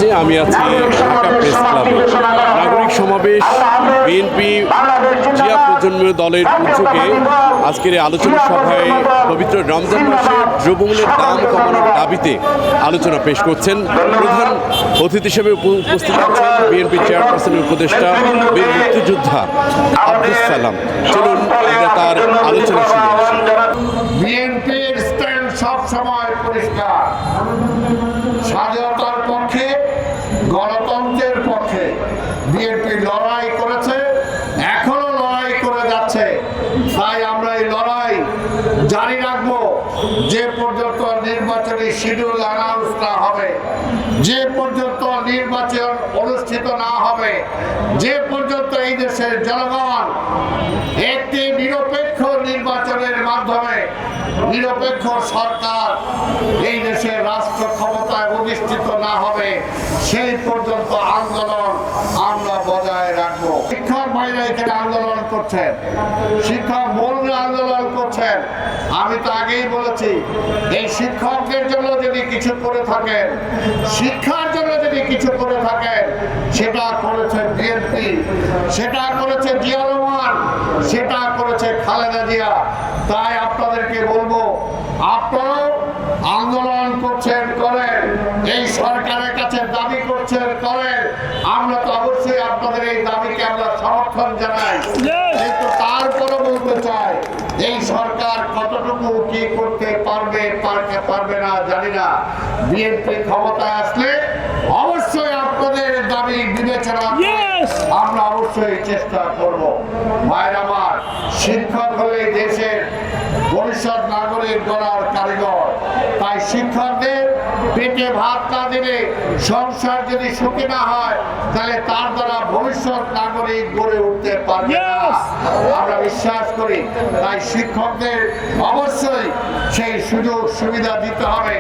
মঞ্চে, আমি আছি ঢাকা প্রেস ক্লাবে। নাগরিক সমাবেশ, বিএনপি জিয়া প্রজন্ম দলের উদ্যোগে আজকের এই আলোচনা সভায় পবিত্র রমজান মাসে দ্রব্যমূল্যের দাম কমানোর দাবিতে আলোচনা পেশ করছেন। প্রধান অতিথি হিসেবে উপস্থিত আছেন বিএনপি চেয়ারপারসনের উপদেষ্টা বীর মুক্তিযোদ্ধা আব্দুস সালাম। চলুন আমরা তার আলোচনা শুনে আসি। বিএনপির স্ট্যান্ড সবসময় পরিষ্কার, স্বাধীনতার পক্ষে, গণতন্ত্রের পক্ষে। বিএনপি লড়াই করেছে, এখনো লড়াই করে যাচ্ছে। তাই আমরা এই লড়াই জারি রাখবো যে পর্যন্ত নির্বাচনী শিডিউল অ্যানাউন্স না হবে, যে পর্যন্ত নির্বাচন অনুষ্ঠিত না হবে, যে পর্যন্ত এই দেশের জনগণ একটি নিরপেক্ষ নির্বাচনের মাধ্যমে নিরপেক্ষ সরকার এই দেশের রাষ্ট্র ক্ষমতায় অধিষ্ঠিত না হবে, সেই পর্যন্ত আন্দোলন আমরা বজায় রাখবো। শিক্ষক ভাইরা এখানে আন্দোলন করছেন, শিক্ষক বোনরা আন্দোলন করছেন। আমি তো আগেই বলেছি, এই শিক্ষকদের জন্য যদি কিছু করে থাকেন, শিক্ষার জন্য যদি কিছু করে থাকেন, সেটা করেছে বিএনপি, সেটা করেছে জিয়া রহমান, সেটা করেছে খালেদা জিয়া। তাই আপনাদেরকে বলবো, আপনারাও আন্দোলন করছেন, করেন, এই সরকারের কাছে দাবি করছেন, করেন। আমরা তো অবশ্যই আপনাদের এই দাবিকে আমরা সমর্থন জানাই, কিন্তু তারপরে বলতে চাই, এই সরকার কতটুকু কি করতে পারবে না জানি না। বিএনপি ক্ষমতায় আসলে অবশ্যই আপনাদের দাবি বিবেচনা আমরা অবশ্যই চেষ্টা করব। ভাইরা আমার, শিক্ষক হলে দেশের ভবিষ্যৎ নাগরিক গড়ার কারিগর। তাই শিক্ষকদের পেটে ভাত না দিলে, সংসার যদি সুখী না হয়, তাহলে তার দ্বারা ভবিষ্যৎ নাগরিক গড়ে উঠতে পারবে না, আমরা বিশ্বাস করি। তাই শিক্ষকদের অবশ্যই সেই সুযোগ সুবিধা দিতে হবে।